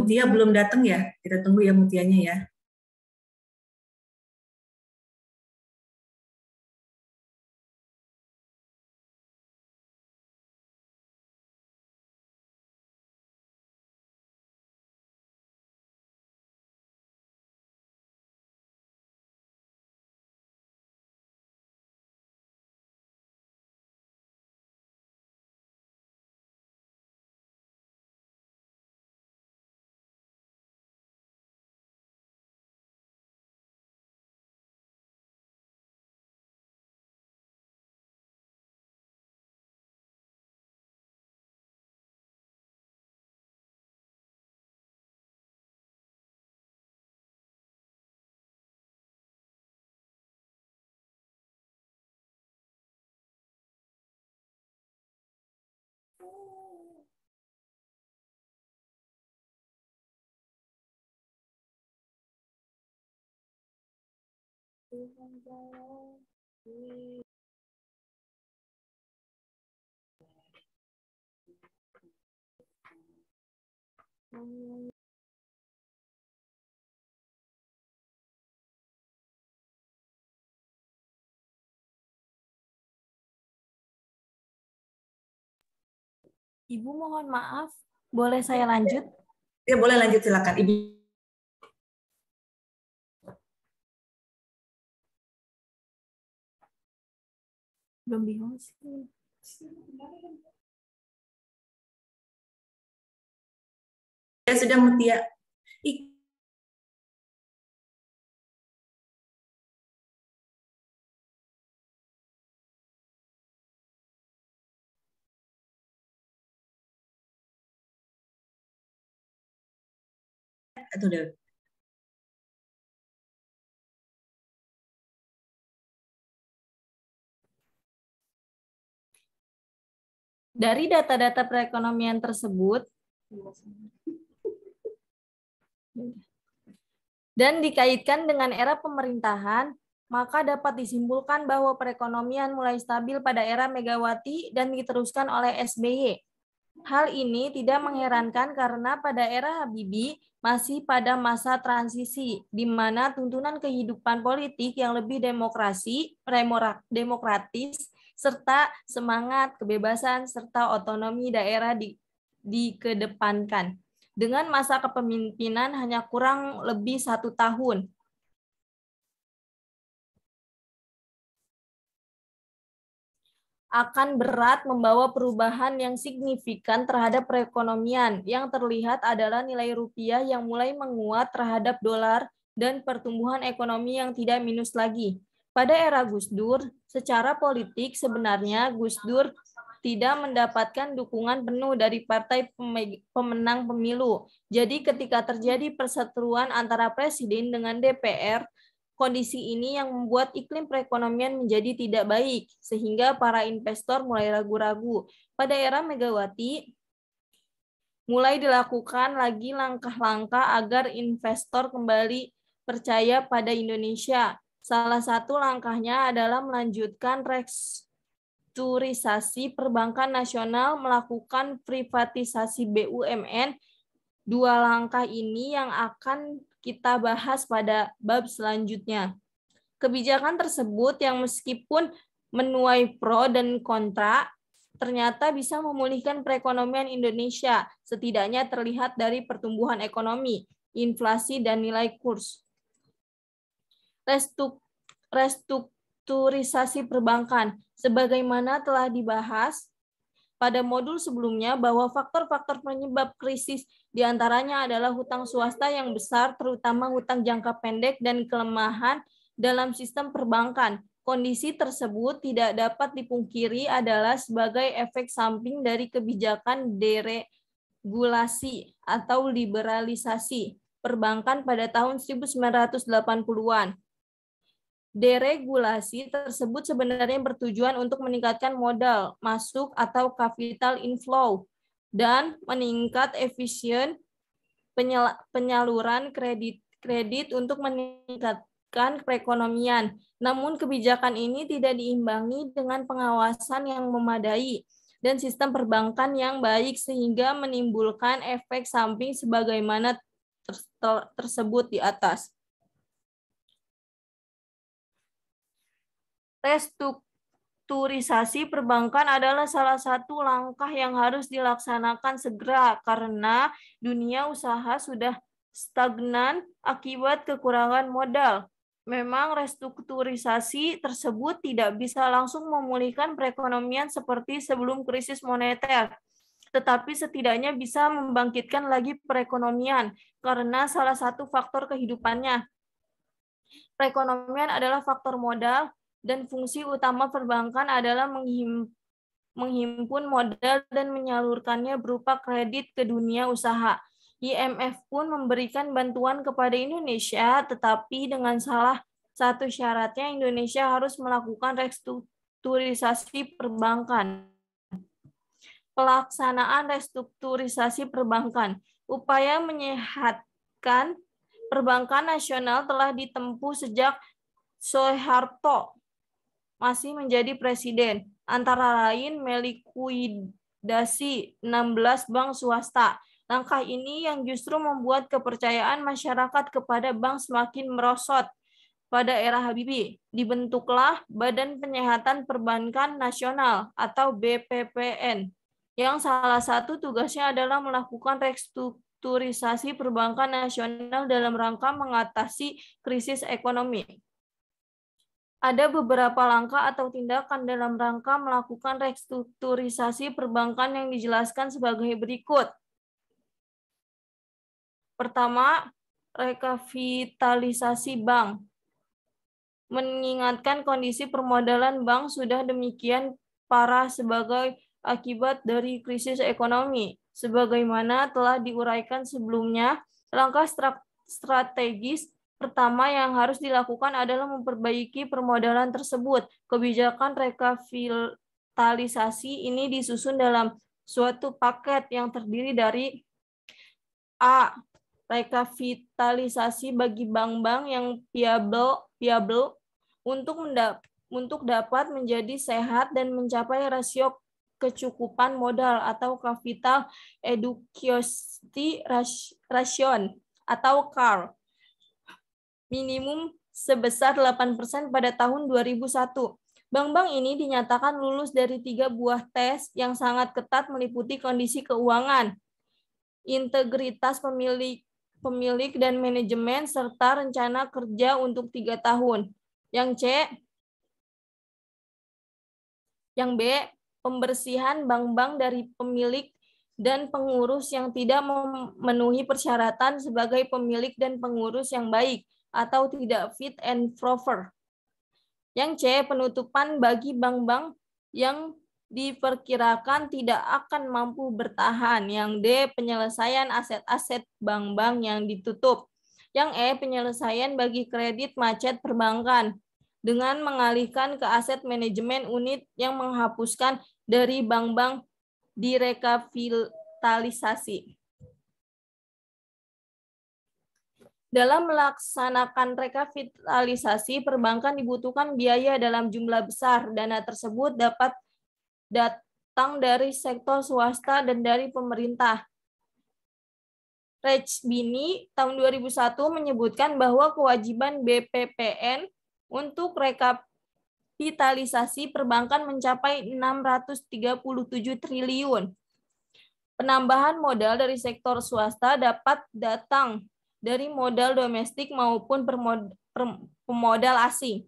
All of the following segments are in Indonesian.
Mutia belum datang ya? Kita tunggu ya Mutianya ya. Ibu mohon maaf, boleh saya lanjut? Ya boleh lanjut, silakan Ibu. Belum bingung sih. Ya sudah Mutia. Atau udah? Dari data-data perekonomian tersebut, dan dikaitkan dengan era pemerintahan, maka dapat disimpulkan bahwa perekonomian mulai stabil pada era Megawati dan diteruskan oleh SBY. Hal ini tidak mengherankan karena pada era Habibie masih pada masa transisi, di mana tuntunan kehidupan politik yang lebih demokratis, serta semangat kebebasan serta otonomi daerah dikedepankan. Dengan masa kepemimpinan hanya kurang lebih 1 tahun. Akan berat membawa perubahan yang signifikan terhadap perekonomian. Yang terlihat adalah nilai rupiah yang mulai menguat terhadap dolar dan pertumbuhan ekonomi yang tidak minus lagi. Pada era Gus Dur, secara politik sebenarnya Gus Dur tidak mendapatkan dukungan penuh dari partai pemenang pemilu. Jadi ketika terjadi perseteruan antara presiden dengan DPR, kondisi ini yang membuat iklim perekonomian menjadi tidak baik, sehingga para investor mulai ragu-ragu. Pada era Megawati, mulai dilakukan lagi langkah-langkah agar investor kembali percaya pada Indonesia. Salah satu langkahnya adalah melanjutkan restrukturisasi perbankan nasional, melakukan privatisasi BUMN. 2 langkah ini yang akan kita bahas pada bab selanjutnya. Kebijakan tersebut yang meskipun menuai pro dan kontra, ternyata bisa memulihkan perekonomian Indonesia, setidaknya terlihat dari pertumbuhan ekonomi, inflasi, dan nilai kurs. Restrukturisasi perbankan, sebagaimana telah dibahas pada modul sebelumnya bahwa faktor-faktor penyebab krisis diantaranya adalah hutang swasta yang besar, terutama hutang jangka pendek dan kelemahan dalam sistem perbankan. Kondisi tersebut tidak dapat dipungkiri adalah sebagai efek samping dari kebijakan deregulasi atau liberalisasi perbankan pada tahun 1980-an. Deregulasi tersebut sebenarnya bertujuan untuk meningkatkan modal masuk atau capital inflow dan meningkat efisien penyaluran kredit untuk meningkatkan perekonomian. Namun kebijakan ini tidak diimbangi dengan pengawasan yang memadai. dan sistem perbankan yang baik sehingga menimbulkan efek samping sebagaimana tersebut di atas. Restrukturisasi perbankan adalah salah satu langkah yang harus dilaksanakan segera karena dunia usaha sudah stagnan akibat kekurangan modal. Memang restrukturisasi tersebut tidak bisa langsung memulihkan perekonomian seperti sebelum krisis moneter, tetapi setidaknya bisa membangkitkan lagi perekonomian karena salah satu faktor kehidupannya. Perekonomian adalah faktor modal dan fungsi utama perbankan adalah menghimpun modal dan menyalurkannya berupa kredit ke dunia usaha. IMF pun memberikan bantuan kepada Indonesia, tetapi dengan salah satu syaratnya Indonesia harus melakukan restrukturisasi perbankan. Pelaksanaan restrukturisasi perbankan. Upaya menyehatkan perbankan nasional telah ditempuh sejak Soeharto masih menjadi presiden, antara lain melikuidasi 16 bank swasta. Langkah ini yang justru membuat kepercayaan masyarakat kepada bank semakin merosot. Pada era Habibie, dibentuklah Badan Penyihatan Perbankan Nasional atau BPPN, yang salah satu tugasnya adalah melakukan restrukturisasi perbankan nasional dalam rangka mengatasi krisis ekonomi. Ada beberapa langkah atau tindakan dalam rangka melakukan restrukturisasi perbankan yang dijelaskan sebagai berikut. Pertama, rekapitalisasi bank. Mengingatkan kondisi permodalan bank sudah demikian parah sebagai akibat dari krisis ekonomi. Sebagaimana telah diuraikan sebelumnya, langkah strategis pertama yang harus dilakukan adalah memperbaiki permodalan tersebut. Kebijakan rekapitalisasi ini disusun dalam suatu paket yang terdiri dari A. Rekapitalisasi bagi bank-bank yang viable untuk dapat menjadi sehat dan mencapai rasio kecukupan modal atau capital adequacy ration atau CAR minimum sebesar 8% pada tahun 2001. Bank-bank ini dinyatakan lulus dari 3 buah tes yang sangat ketat meliputi kondisi keuangan, integritas pemilik dan manajemen, serta rencana kerja untuk 3 tahun. Yang B, pembersihan bank-bank dari pemilik dan pengurus yang tidak memenuhi persyaratan sebagai pemilik dan pengurus yang baik atau tidak fit and proper. Yang C, penutupan bagi bank-bank yang diperkirakan tidak akan mampu bertahan. Yang D, penyelesaian aset-aset bank-bank yang ditutup. Yang E, penyelesaian bagi kredit macet perbankan dengan mengalihkan ke aset manajemen unit yang menghapuskan dari bank-bank direkapitalisasi. Dalam melaksanakan rekapitalisasi perbankan dibutuhkan biaya dalam jumlah besar. Dana tersebut dapat datang dari sektor swasta dan dari pemerintah. Rejbini tahun 2001 menyebutkan bahwa kewajiban BPPN untuk rekapitalisasi perbankan mencapai 637 triliun. Penambahan modal dari sektor swasta dapat datang dari modal domestik maupun pemodal asing.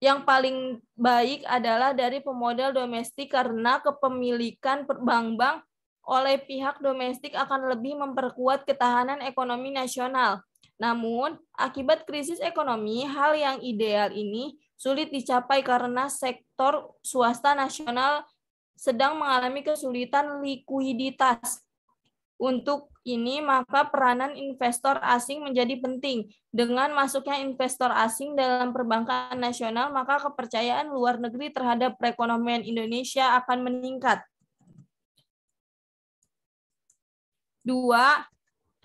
Yang paling baik adalah dari pemodal domestik karena kepemilikan bank-bank oleh pihak domestik akan lebih memperkuat ketahanan ekonomi nasional. Namun, akibat krisis ekonomi, hal yang ideal ini sulit dicapai karena sektor swasta nasional sedang mengalami kesulitan likuiditas. Untuk ini, maka peranan investor asing menjadi penting. Dengan masuknya investor asing dalam perbankan nasional, maka kepercayaan luar negeri terhadap perekonomian Indonesia akan meningkat. 2.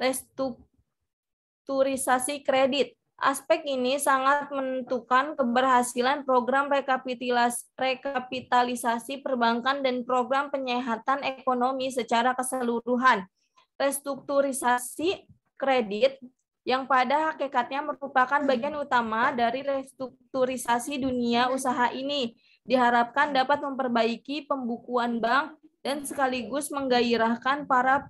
Restrukturisasi kredit. Aspek ini sangat menentukan keberhasilan program rekapitalisasi perbankan dan program penyehatan ekonomi secara keseluruhan. Restrukturisasi kredit yang pada hakikatnya merupakan bagian utama dari restrukturisasi dunia usaha ini diharapkan dapat memperbaiki pembukuan bank dan sekaligus menggairahkan para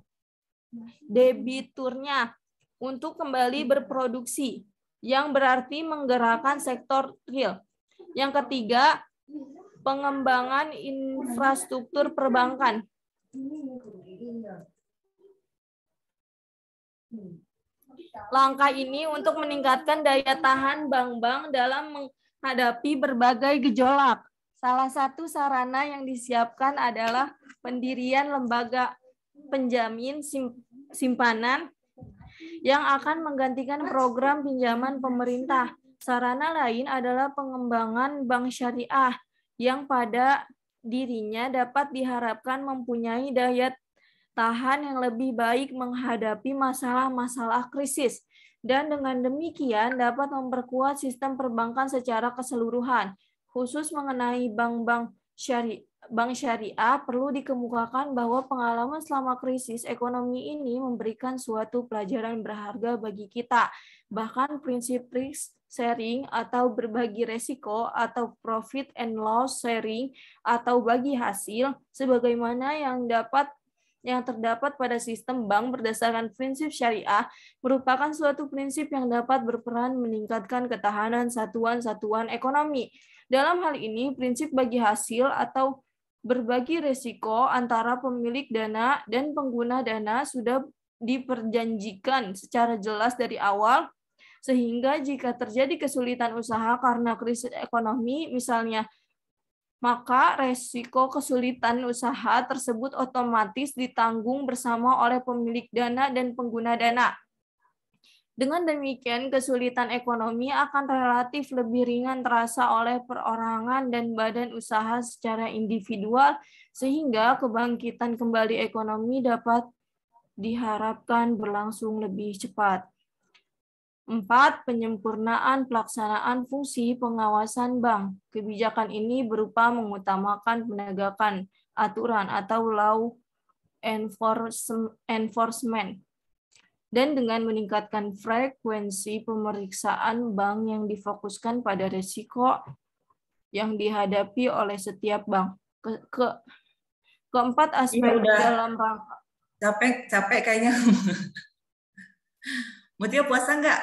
debiturnya untuk kembali berproduksi, yang berarti menggerakkan sektor real. Yang ketiga, pengembangan infrastruktur perbankan. Langkah ini untuk meningkatkan daya tahan bank-bank dalam menghadapi berbagai gejolak. Salah satu sarana yang disiapkan adalah pendirian lembaga penjamin simpanan yang akan menggantikan program pinjaman pemerintah. Sarana lain adalah pengembangan bank syariah yang pada dirinya dapat diharapkan mempunyai daya tahan yang lebih baik menghadapi masalah-masalah krisis, dan dengan demikian dapat memperkuat sistem perbankan secara keseluruhan. Khusus mengenai bank syariah, perlu dikemukakan bahwa pengalaman selama krisis ekonomi ini memberikan suatu pelajaran berharga bagi kita. Bahkan prinsip risk sharing atau berbagi resiko atau profit and loss sharing atau bagi hasil sebagaimana yang terdapat pada sistem bank berdasarkan prinsip syariah merupakan suatu prinsip yang dapat berperan meningkatkan ketahanan satuan-satuan ekonomi. Dalam hal ini, prinsip bagi hasil atau berbagi risiko antara pemilik dana dan pengguna dana sudah diperjanjikan secara jelas dari awal, sehingga jika terjadi kesulitan usaha karena krisis ekonomi, misalnya, maka resiko kesulitan usaha tersebut otomatis ditanggung bersama oleh pemilik dana dan pengguna dana. Dengan demikian, kesulitan ekonomi akan relatif lebih ringan terasa oleh perorangan dan badan usaha secara individual, sehingga kebangkitan kembali ekonomi dapat diharapkan berlangsung lebih cepat. 4. Penyempurnaan pelaksanaan fungsi pengawasan bank. Kebijakan ini berupa mengutamakan penegakan aturan atau law enforcement, dan dengan meningkatkan frekuensi pemeriksaan bank yang difokuskan pada risiko yang dihadapi oleh setiap bank. Keempat, aspek dalam rangka. Capek kayaknya. Mutia puasa nggak?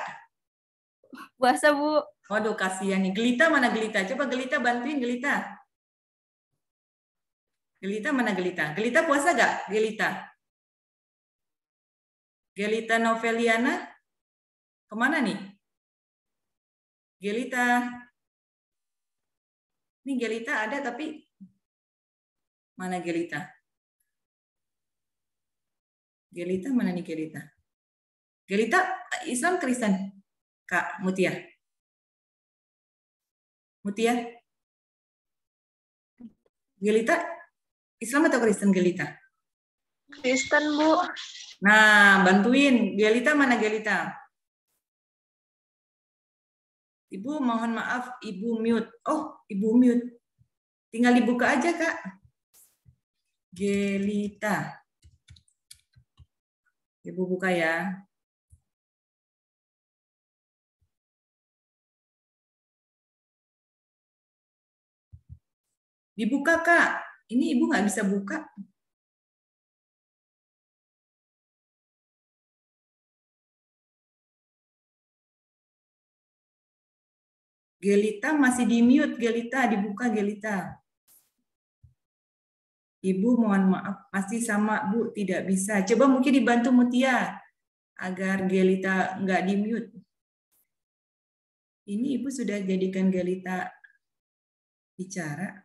Puasa, Bu. Waduh, kasihan nih. Gelita mana Gelita? Coba Gelita bantuin Gelita. Gelita mana Gelita? Gelita puasa nggak? Gelita? Gelita Noveliana? Kemana nih? Gelita. Ini Gelita ada tapi mana Gelita? Gelita mana nih Gelita? Gelita Islam Kristen, Kak Mutia. Mutia? Gelita Islam atau Kristen Gelita? Kristen, Bu. Nah, bantuin. Gelita mana Gelita? Ibu mohon maaf, Ibu mute. Oh, Ibu mute. Tinggal dibuka aja, Kak. Gelita. Ibu buka ya. Dibuka, Kak. Ini Ibu nggak bisa buka. Gelita masih di mute, Gelita. Dibuka, Gelita. Ibu mohon maaf, masih sama Bu, tidak bisa. Coba mungkin dibantu Mutia agar Gelita nggak di mute. Ini Ibu sudah jadikan Gelita bicara.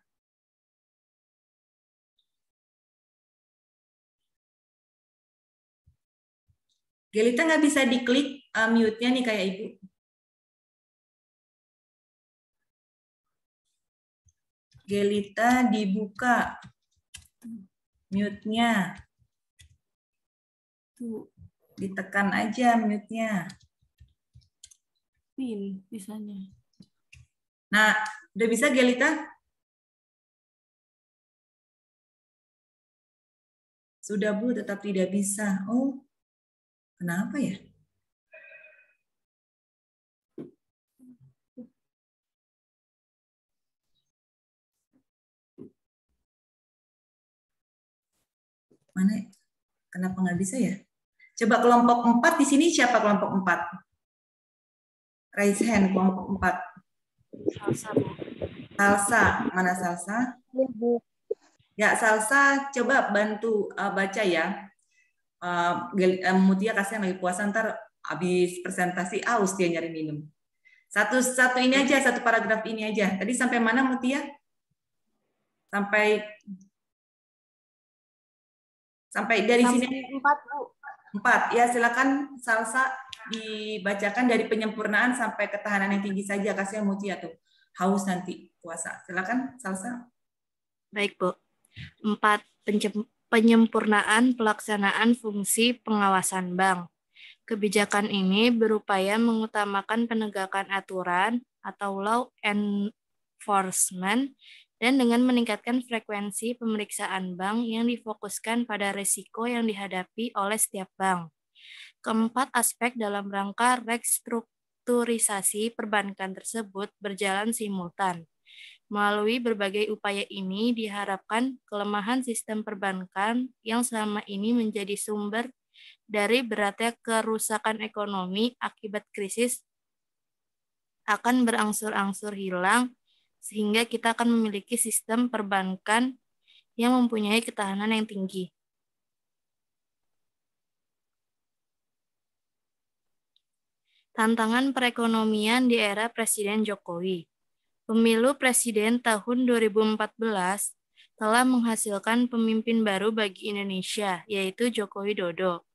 Gelita nggak bisa diklik mute-nya nih kayak Ibu. Gelita dibuka mute-nya. Tuh, ditekan aja mute-nya. Pin bisanya. Nah, udah bisa Gelita? Sudah Bu, tetap tidak bisa. Oh, kenapa ya? Mana? Kenapa nggak bisa ya? Coba kelompok 4 di sini siapa kelompok 4? Raise hand kelompok 4. Salsa, Bu. Salsa, mana Salsa? Iya, Bu. Ya, Salsa coba bantu baca ya. Mutia kasih yang lagi puasa, ntar habis presentasi aus dia nyari minum. Satu ini aja, satu paragraf ini aja. Tadi sampai mana Mutia? Sampai dari Sampai sini 4, Bu. 4. Ya, silakan Salsa dibacakan dari penyempurnaan sampai ketahanan yang tinggi saja. Kasih Mutia tuh. Haus nanti puasa. Silakan Salsa. Baik, Bu. 4. Penyempurnaan pelaksanaan fungsi pengawasan bank. Kebijakan ini berupaya mengutamakan penegakan aturan atau law enforcement dan dengan meningkatkan frekuensi pemeriksaan bank yang difokuskan pada risiko yang dihadapi oleh setiap bank. Keempat aspek dalam rangka restrukturisasi perbankan tersebut berjalan simultan. Melalui berbagai upaya ini diharapkan kelemahan sistem perbankan yang selama ini menjadi sumber dari beratnya kerusakan ekonomi akibat krisis akan berangsur-angsur hilang sehingga kita akan memiliki sistem perbankan yang mempunyai ketahanan yang tinggi. Tantangan perekonomian di era Presiden Jokowi. Pemilu Presiden tahun 2014 telah menghasilkan pemimpin baru bagi Indonesia, yaitu Joko Widodo.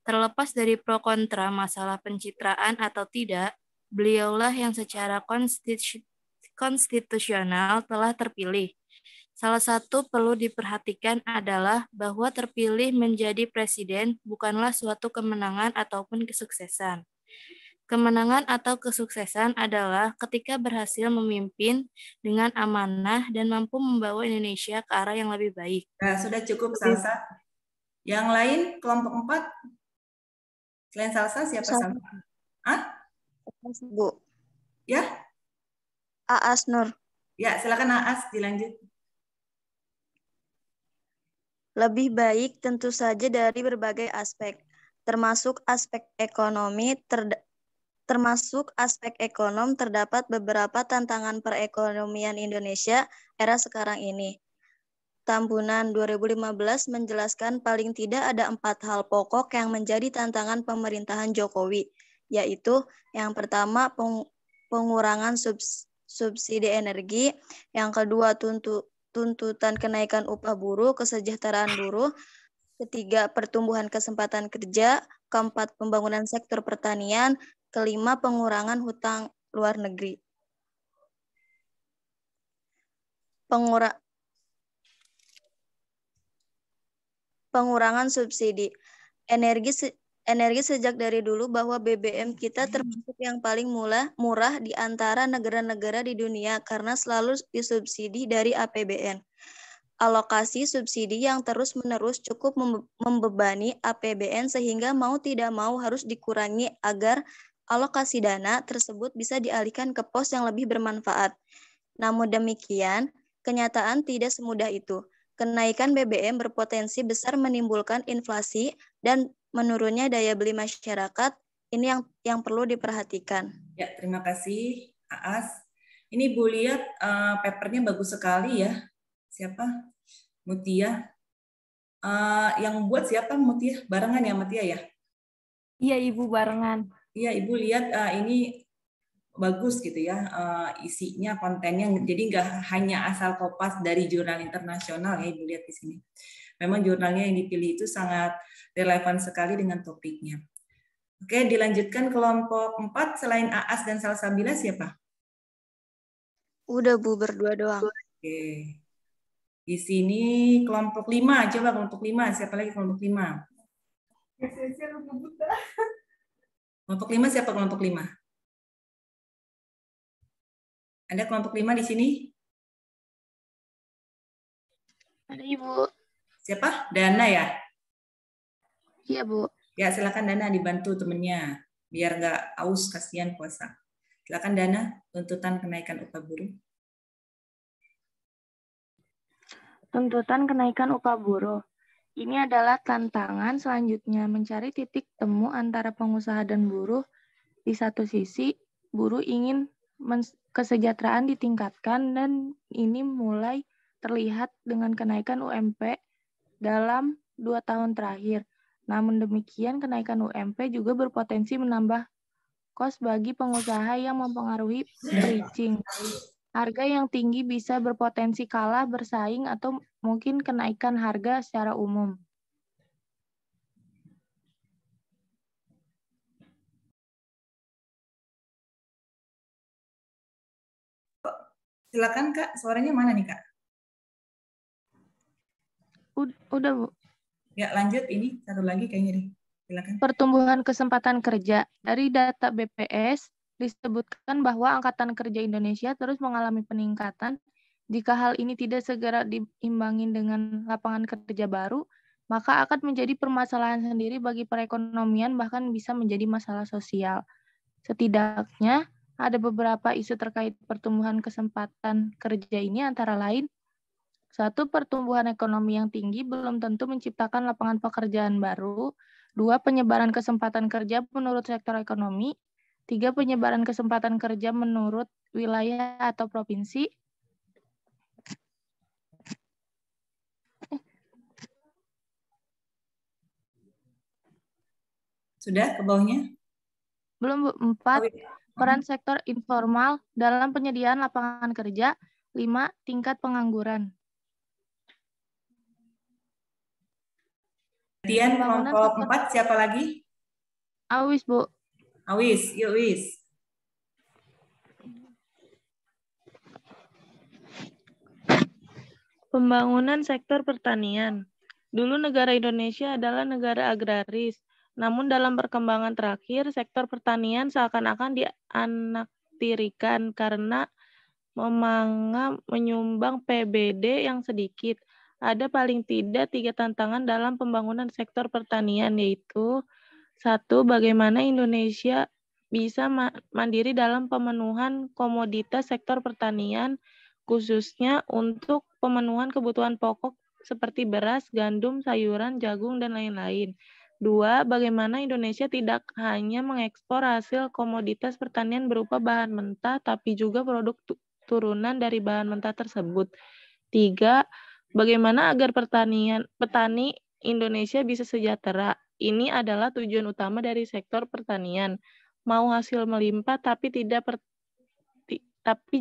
Terlepas dari pro kontra masalah pencitraan atau tidak, beliaulah yang secara konstitusional telah terpilih. Salah satu perlu diperhatikan adalah bahwa terpilih menjadi presiden bukanlah suatu kemenangan ataupun kesuksesan. Kemenangan atau kesuksesan adalah ketika berhasil memimpin dengan amanah dan mampu membawa Indonesia ke arah yang lebih baik. Nah, sudah cukup Salsa. Yang lain kelompok 4? Selain Salsa siapa Salsa? Bu. Ya? Aas Nur. Ya, silakan Aas dilanjut. Lebih baik tentu saja dari berbagai aspek, termasuk aspek ekonomi. Terdapat beberapa tantangan perekonomian Indonesia era sekarang ini. Tambunan 2015 menjelaskan paling tidak ada 4 hal pokok yang menjadi tantangan pemerintahan Jokowi, yaitu yang pertama pengurangan subsidi energi, yang kedua tuntutan kenaikan upah buruh, kesejahteraan buruh, ketiga pertumbuhan kesempatan kerja, keempat pembangunan sektor pertanian, kelima pengurangan hutang luar negeri. Pengurangan subsidi energi sejak dari dulu bahwa BBM kita termasuk yang paling murah di antara negara-negara di dunia karena selalu disubsidi dari APBN. Alokasi subsidi yang terus-menerus cukup membebani APBN sehingga mau tidak mau harus dikurangi agar alokasi dana tersebut bisa dialihkan ke pos yang lebih bermanfaat. Namun demikian, kenyataan tidak semudah itu. Kenaikan BBM berpotensi besar menimbulkan inflasi dan menurunnya daya beli masyarakat. Ini yang perlu diperhatikan. Ya, terima kasih Aas. Ini Bu lihat papernya bagus sekali ya. Siapa? Mutia. Yang buat siapa Mutia? Barengan ya Mutia ya? Iya Ibu, barengan. Iya Ibu lihat ini bagus gitu ya isinya, kontennya. Jadi nggak hanya asal kopas dari jurnal internasional ya Ibu lihat di sini. Memang jurnalnya yang dipilih itu sangat relevan sekali dengan topiknya. Oke, dilanjutkan kelompok 4 selain Aas dan Salsabila siapa? Udah Bu, berdua doang. Oke. Di sini kelompok 5, coba kelompok 5, siapa lagi kelompok 5? Kelompok 5 siapa kelompok 5? Ada kelompok 5 di sini? Ada Ibu. Siapa? Dana ya? Iya Bu. Ya, silakan Dana dibantu temennya biar nggak aus, kasihan puasa. Silakan Dana, tuntutan kenaikan upah buruh. Tuntutan kenaikan upah buruh. Ini adalah tantangan selanjutnya, mencari titik temu antara pengusaha dan buruh. Di satu sisi, buruh ingin kesejahteraan ditingkatkan dan ini mulai terlihat dengan kenaikan UMP dalam 2 tahun terakhir. Namun demikian, kenaikan UMP juga berpotensi menambah kos bagi pengusaha yang mempengaruhi pricing. Harga yang tinggi bisa berpotensi kalah bersaing atau mungkin kenaikan harga secara umum. Silakan Kak, suaranya mana nih Kak? Udah Bu. Ya lanjut, ini satu lagi kayaknya deh. Silakan. Pertumbuhan kesempatan kerja. Dari data BPS disebutkan bahwa angkatan kerja Indonesia terus mengalami peningkatan. Jika hal ini tidak segera diimbangi dengan lapangan kerja baru, maka akan menjadi permasalahan sendiri bagi perekonomian, bahkan bisa menjadi masalah sosial. Setidaknya ada beberapa isu terkait pertumbuhan kesempatan kerja ini, antara lain, 1. Pertumbuhan ekonomi yang tinggi belum tentu menciptakan lapangan pekerjaan baru. 2. Penyebaran kesempatan kerja menurut sektor ekonomi. 3. Penyebaran kesempatan kerja menurut wilayah atau provinsi. Sudah ke bawahnya? Belum, Bu. 4. Peran sektor informal dalam penyediaan lapangan kerja. 5. Tingkat pengangguran. Kemudian kelompok 4 siapa lagi? Awis, Bu. Awis, yuk Wis. Pembangunan sektor pertanian. Dulu negara Indonesia adalah negara agraris, namun dalam perkembangan terakhir, sektor pertanian seakan-akan dianaktirikan karena menyumbang PBD yang sedikit. Ada paling tidak 3 tantangan dalam pembangunan sektor pertanian, yaitu 1. Bagaimana Indonesia bisa mandiri dalam pemenuhan komoditas sektor pertanian, khususnya untuk pemenuhan kebutuhan pokok seperti beras, gandum, sayuran, jagung, dan lain-lain. 2. Bagaimana Indonesia tidak hanya mengekspor hasil komoditas pertanian berupa bahan mentah, tapi juga produk turunan dari bahan mentah tersebut. 3. Bagaimana agar petani Indonesia bisa sejahtera. Ini adalah tujuan utama dari sektor pertanian. Mau hasil melimpah tapi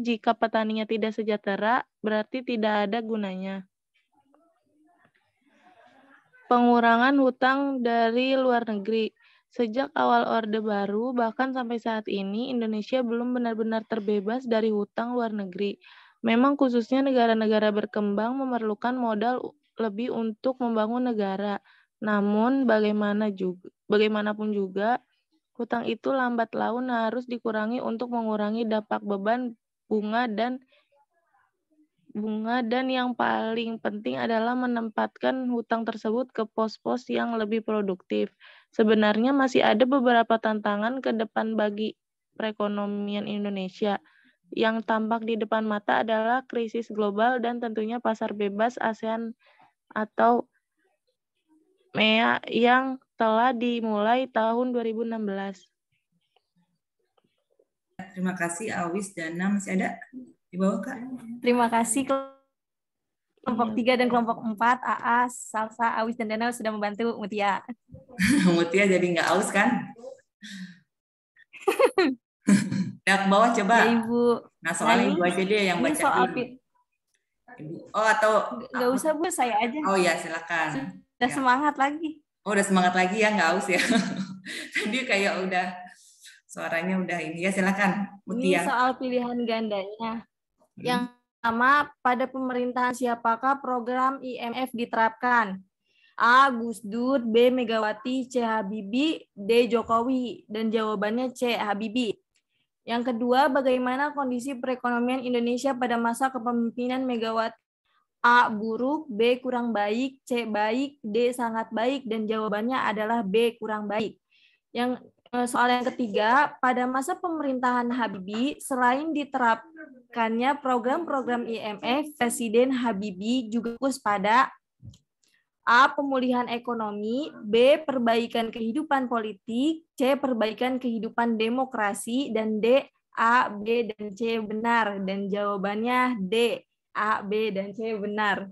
jika petaninya tidak sejahtera, berarti tidak ada gunanya. Pengurangan hutang dari luar negeri. Sejak awal Orde Baru, bahkan sampai saat ini, Indonesia belum benar-benar terbebas dari hutang luar negeri. Memang khususnya negara-negara berkembang memerlukan modal lebih untuk membangun negara. Namun, bagaimanapun juga, hutang itu lambat laun harus dikurangi untuk mengurangi dampak beban bunga dan yang paling penting adalah menempatkan hutang tersebut ke pos-pos yang lebih produktif. Sebenarnya masih ada beberapa tantangan ke depan bagi perekonomian Indonesia. Yang tampak di depan mata adalah krisis global dan tentunya pasar bebas ASEAN atau MEA yang telah dimulai tahun 2016. Terima kasih Awis, Dana. Masih ada di bawah Kak? Terima kasih kelompok 3 dan kelompok 4, Aas, Salsa, Awis, dan Dana sudah membantu Mutia. Mutia jadi nggak aus kan? Nah, ke bawah coba. Ya, Ibu. Nah, soalnya Ibu aja deh yang baca soal dulu. Ibu. Oh, atau nggak usah Bu, saya aja. Oh ya, silakan. Udah Ya. semangat lagi. Oh, udah semangat lagi ya, nggak aus ya. Tadi kayak udah suaranya udah ini. Ya, silakan Mutia. Ini soal pilihan gandanya. Yang pertama, pada pemerintahan siapakah program IMF diterapkan? A. Gus Dur, B. Megawati, C. Habibie, D. Jokowi. Dan jawabannya C. Habibie. Yang kedua, bagaimana kondisi perekonomian Indonesia pada masa kepemimpinan Megawati? A. Buruk, B. Kurang baik, C. Baik, D. Sangat baik, dan jawabannya adalah B. Kurang baik. Yang soal yang ketiga, pada masa pemerintahan Habibie, selain diterapkannya program-program IMF, Presiden Habibie juga fokus pada A. Pemulihan ekonomi, B. Perbaikan kehidupan politik, C. Perbaikan kehidupan demokrasi, dan D. A, B, dan C benar. Dan jawabannya D. A, B, dan C benar.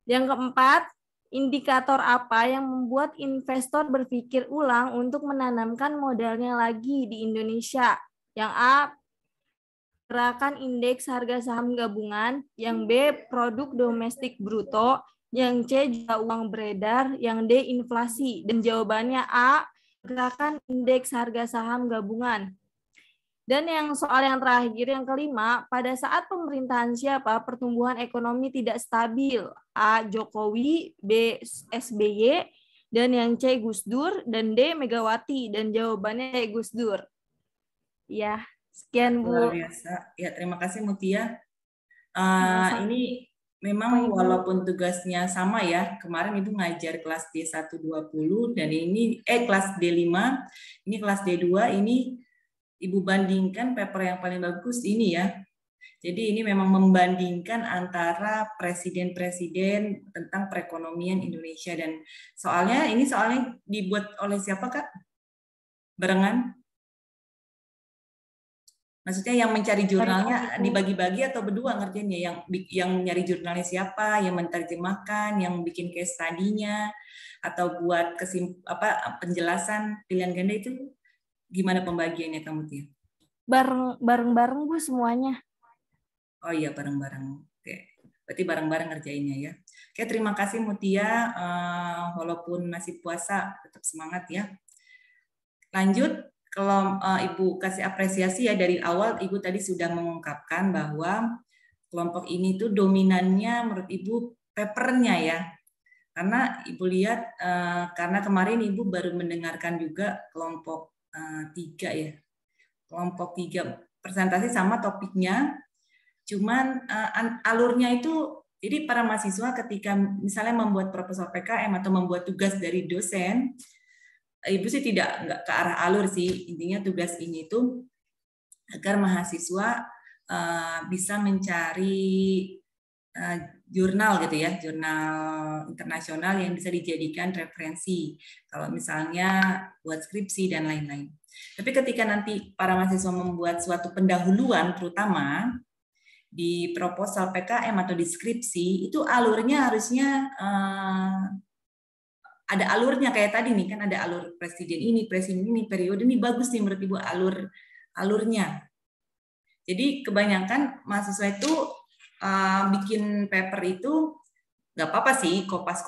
Yang keempat, indikator apa yang membuat investor berpikir ulang untuk menanamkan modalnya lagi di Indonesia? Yang A, gerakan indeks harga saham gabungan. Yang B, produk domestik bruto. Yang C, juga uang beredar. Yang D, inflasi. Dan jawabannya A, gerakan indeks harga saham gabungan. Dan yang soal yang terakhir, yang kelima, pada saat pemerintahan siapa pertumbuhan ekonomi tidak stabil? A. Jokowi, B. SBY, dan yang C. Gus Dur, dan D. Megawati. Dan jawabannya Gus Dur. Ya, sekian Bu. Luar biasa. Ya, terima kasih Mutia. Ini memang walaupun tugasnya sama ya, kemarin Ibu ngajar kelas D120 dan ini kelas D5, ini kelas D2, ini Ibu bandingkan paper yang paling bagus ini ya. Jadi ini memang membandingkan antara presiden-presiden tentang perekonomian Indonesia dan soalnya dibuat oleh siapa Kak? Barengan? Maksudnya yang mencari jurnalnya dibagi-bagi atau berdua ngerjainnya? Yang nyari jurnalnya siapa? Yang menerjemahkan? Yang bikin case study-nya? Atau buat penjelasan pilihan ganda itu? Gimana pembagiannya kamu Tia? Bareng-bareng Bu semuanya. Oh iya bareng-bareng. Oke. Berarti bareng-bareng ngerjainnya ya. Oke, terima kasih Mutia. Walaupun masih puasa tetap semangat ya. Lanjut, kalau Ibu kasih apresiasi ya dari awal Ibu tadi sudah mengungkapkan bahwa kelompok ini tuh dominannya menurut Ibu papernya ya. Karena Ibu lihat karena kemarin Ibu baru mendengarkan juga kelompok 3 ya. Kelompok 3 presentasi sama topiknya. Cuman alurnya itu jadi para mahasiswa ketika misalnya membuat proposal PKM atau membuat tugas dari dosen, Ibu sih nggak ke arah alur sih. Intinya tugas ini tuh agar mahasiswa bisa mencari jurnal gitu ya, jurnal internasional yang bisa dijadikan referensi kalau misalnya buat skripsi dan lain-lain. Tapi ketika nanti para mahasiswa membuat suatu pendahuluan terutama di proposal PKM atau di skripsi, itu alurnya harusnya ada alurnya kayak tadi nih kan ada alur presiden ini, periode ini bagus nih menurut Ibu alurnya. Jadi kebanyakan mahasiswa itu bikin paper itu nggak apa-apa sih, kopas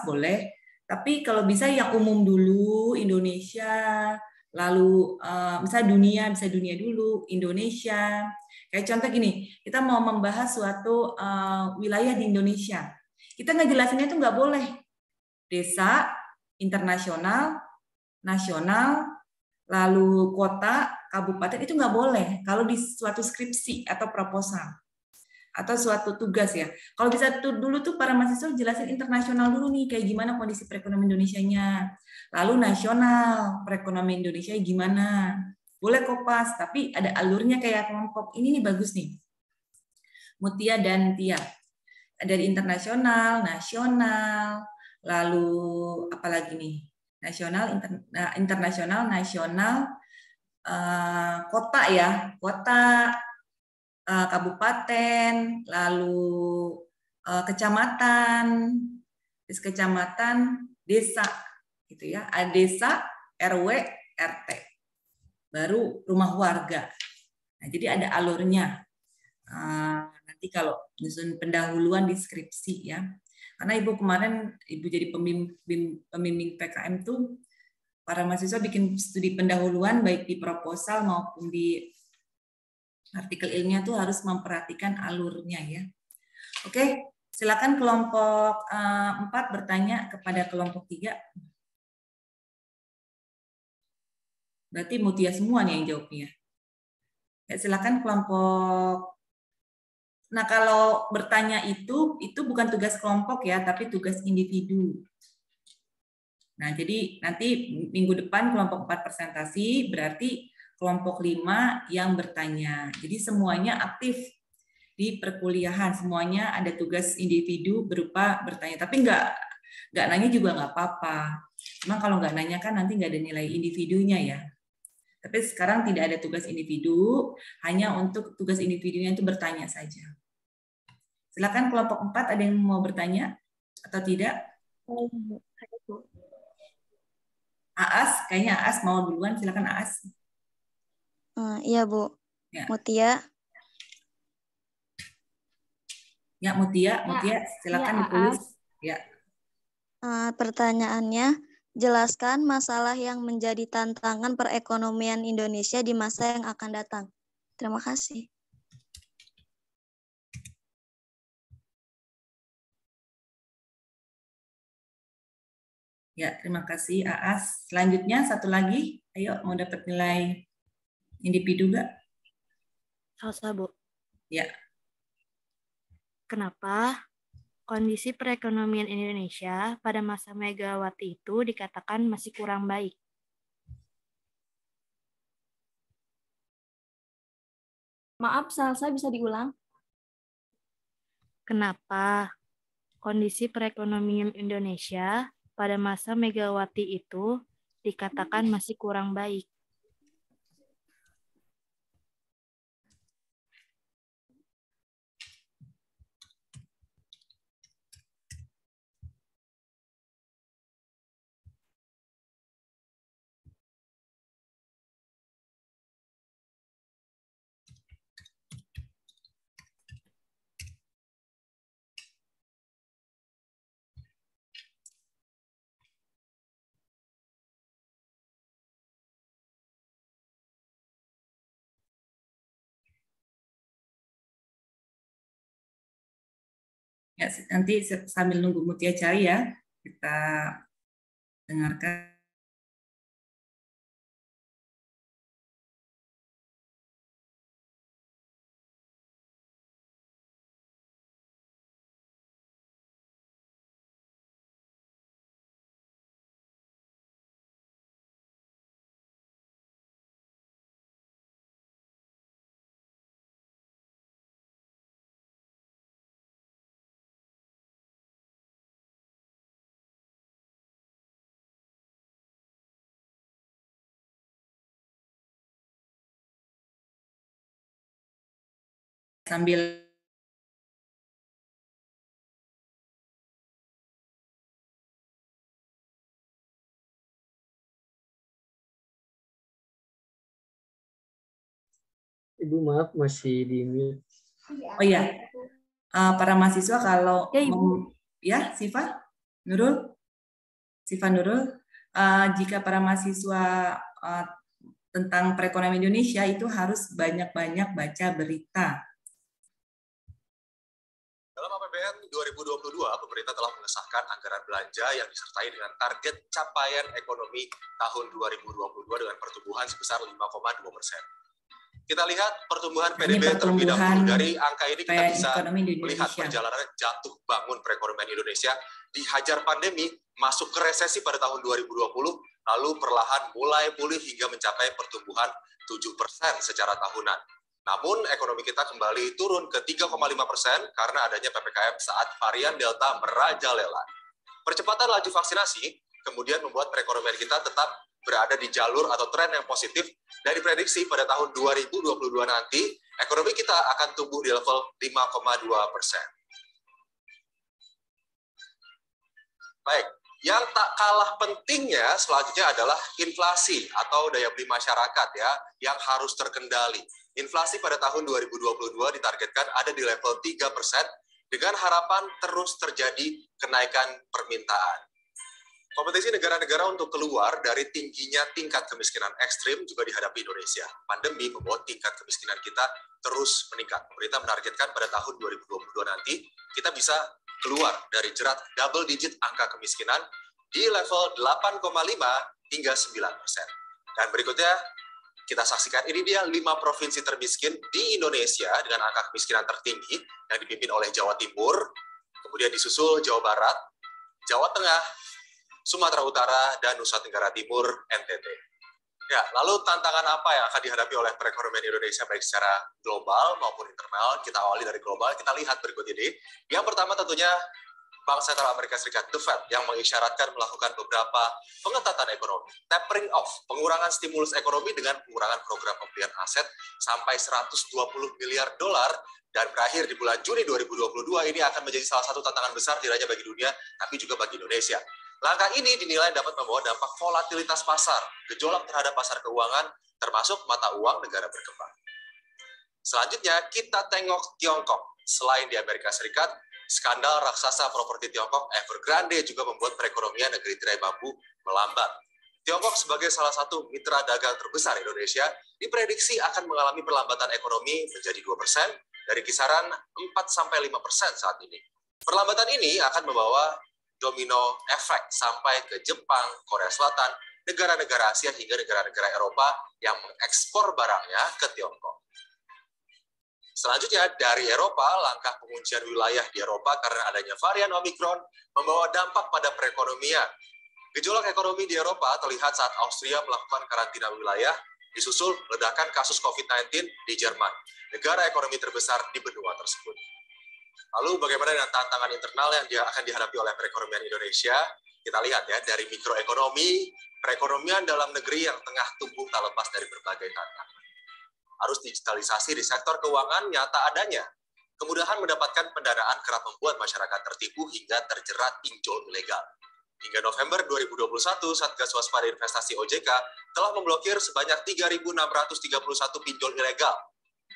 boleh. Tapi kalau bisa yang umum dulu, Indonesia, lalu misalnya bisa dunia dulu, Indonesia. Kayak contoh gini, kita mau membahas suatu wilayah di Indonesia. Kita ngejelasinnya itu nggak boleh. Desa, internasional, nasional, lalu kota, kabupaten, itu nggak boleh kalau di suatu skripsi atau proposal atau suatu tugas ya. Kalau bisa dulu tuh para mahasiswa jelasin internasional dulu nih, kayak gimana kondisi perekonomian Indonesianya. Lalu nasional, perekonomian Indonesia gimana. Boleh kopas, tapi ada alurnya kayak kelompok ini nih bagus nih. Mutia dan Tia. Dari internasional, nasional, lalu apalagi nih? Nasional, internasional, nasional, kota ya, kota, kabupaten, lalu kecamatan, desa, gitu ya. Ada desa, RW, RT, baru rumah warga. Nah, jadi ada alurnya. Nanti kalau nyusun pendahuluan di skripsi ya. Karena Ibu kemarin Ibu jadi pembimbing PKM tuh para mahasiswa bikin studi pendahuluan baik di proposal maupun di artikel ilmiah tuh harus memperhatikan alurnya ya. Oke, silakan kelompok 4 bertanya kepada kelompok 3. Berarti Mutia semua nih yang jawabnya. Ya, silakan kelompok. Nah, kalau bertanya itu bukan tugas kelompok ya, tapi tugas individu. Nah, jadi nanti minggu depan kelompok 4 presentasi, berarti kelompok 5 yang bertanya. Jadi semuanya aktif di perkuliahan, semuanya ada tugas individu berupa bertanya. Tapi nggak nanya juga nggak apa-apa. Cuma kalau nggak nanya kan nanti nggak ada nilai individunya ya. Tapi sekarang tidak ada tugas individu, hanya untuk tugas individunya itu bertanya saja. Silakan kelompok 4 ada yang mau bertanya atau tidak? Aas, kayaknya Aas mau duluan, silakan Aas. Iya Bu. Ya. Mutia. Ya, Mutia, silakan ya, ditulis. Ya. Pertanyaannya, jelaskan masalah yang menjadi tantangan perekonomian Indonesia di masa yang akan datang. Terima kasih. Ya, terima kasih Aas. Selanjutnya satu lagi, ayo mau dapat nilai individu nggak? Salsa, Bu. Ya. Kenapa kondisi perekonomian Indonesia pada masa Megawati itu dikatakan masih kurang baik? Maaf, Salsa bisa diulang? Kenapa kondisi perekonomian Indonesia pada masa Megawati itu dikatakan masih kurang baik? Ya, nanti sambil nunggu Mutia cari ya, kita dengarkan. Sambil Ibu maaf masih di mute. Oh iya, para mahasiswa kalau Ya, Ibu. Ya, Siva Nurul, jika para mahasiswa tentang perekonomian Indonesia itu harus banyak-banyak baca berita. Dalam APBN 2022, pemerintah telah mengesahkan anggaran belanja yang disertai dengan target capaian ekonomi tahun 2022 dengan pertumbuhan sebesar 5,2%. Kita lihat pertumbuhan PDB terlebih dahulu. Dari angka ini kita bisa melihat perjalanan jatuh bangun perekonomian Indonesia dihajar pandemi, masuk ke resesi pada tahun 2020, lalu perlahan mulai pulih hingga mencapai pertumbuhan 7% secara tahunan. Namun ekonomi kita kembali turun ke 3,5% karena adanya PPKM saat varian Delta merajalela. Percepatan laju vaksinasi kemudian membuat perekonomian kita tetap berada di jalur atau tren yang positif. Dari prediksi pada tahun 2022 nanti, ekonomi kita akan tumbuh di level 5,2%. Baik, yang tak kalah pentingnya selanjutnya adalah inflasi atau daya beli masyarakat ya, yang harus terkendali. Inflasi pada tahun 2022 ditargetkan ada di level 3% dengan harapan terus terjadi kenaikan permintaan. Kompetisi negara-negara untuk keluar dari tingginya tingkat kemiskinan ekstrim juga dihadapi Indonesia. Pandemi membuat tingkat kemiskinan kita terus meningkat. Pemerintah menargetkan pada tahun 2022 nanti kita bisa keluar dari jerat double digit angka kemiskinan di level 8,5 hingga 9%. Dan berikutnya kita saksikan, ini dia 5 provinsi termiskin di Indonesia dengan angka kemiskinan tertinggi yang dipimpin oleh Jawa Timur, kemudian disusul Jawa Barat, Jawa Tengah, Sumatera Utara, dan Nusa Tenggara Timur, NTT. Ya, lalu tantangan apa yang akan dihadapi oleh perekonomian Indonesia baik secara global maupun internal? Kita awali dari global, kita lihat berikut ini. Yang pertama tentunya Bank Sentral Amerika Serikat, The Fed, yang mengisyaratkan melakukan beberapa pengetatan ekonomi. Tapering off, pengurangan stimulus ekonomi dengan pengurangan program pembelian aset sampai 120 miliar dolar, dan berakhir di bulan Juni 2022, ini akan menjadi salah satu tantangan besar tidak hanya bagi dunia, tapi juga bagi Indonesia. Langkah ini dinilai dapat membawa dampak volatilitas pasar, gejolak terhadap pasar keuangan, termasuk mata uang negara berkembang. Selanjutnya, kita tengok Tiongkok. Selain di Amerika Serikat, skandal raksasa properti Tiongkok Evergrande juga membuat perekonomian negeri tirai bambu melambat. Tiongkok sebagai salah satu mitra dagang terbesar Indonesia diprediksi akan mengalami perlambatan ekonomi menjadi 2% dari kisaran 4-5% saat ini. Perlambatan ini akan membawa domino efek sampai ke Jepang, Korea Selatan, negara-negara Asia hingga negara-negara Eropa yang mengekspor barangnya ke Tiongkok. Selanjutnya, dari Eropa, langkah penguncian wilayah di Eropa karena adanya varian Omicron membawa dampak pada perekonomian. Gejolak ekonomi di Eropa terlihat saat Austria melakukan karantina wilayah, disusul ledakan kasus COVID-19 di Jerman, negara ekonomi terbesar di benua tersebut. Lalu bagaimana dengan tantangan internal yang akan dihadapi oleh perekonomian Indonesia? Kita lihat ya, dari mikroekonomi, perekonomian dalam negeri yang tengah tumbuh tak lepas dari berbagai tantangan. Arus digitalisasi di sektor keuangan nyata adanya. Kemudahan mendapatkan pendanaan kerap membuat masyarakat tertipu hingga terjerat pinjol ilegal. Hingga November 2021, Satgas Waspada Investasi OJK telah memblokir sebanyak 3.631 pinjol ilegal.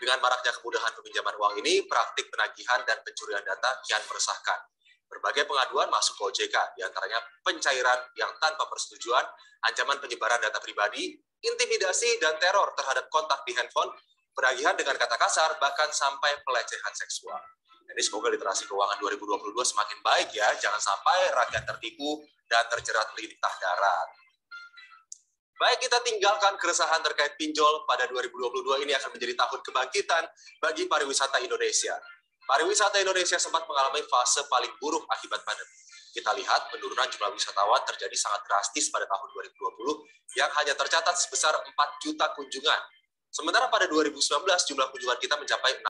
Dengan maraknya kemudahan peminjaman uang ini, praktik penagihan dan pencurian data kian meresahkan. Berbagai pengaduan masuk ke OJK, diantaranya pencairan yang tanpa persetujuan, ancaman penyebaran data pribadi, intimidasi dan teror terhadap kontak di handphone, penagihan dengan kata kasar, bahkan sampai pelecehan seksual. Jadi semoga literasi keuangan 2022 semakin baik ya, jangan sampai rakyat tertipu dan terjerat lintah darat. Baik, kita tinggalkan keresahan terkait pinjol. Pada 2022 ini akan menjadi tahun kebangkitan bagi pariwisata Indonesia. Pariwisata Indonesia sempat mengalami fase paling buruk akibat pandemi. Kita lihat penurunan jumlah wisatawan terjadi sangat drastis pada tahun 2020 yang hanya tercatat sebesar 4 juta kunjungan. Sementara pada 2019 jumlah kunjungan kita mencapai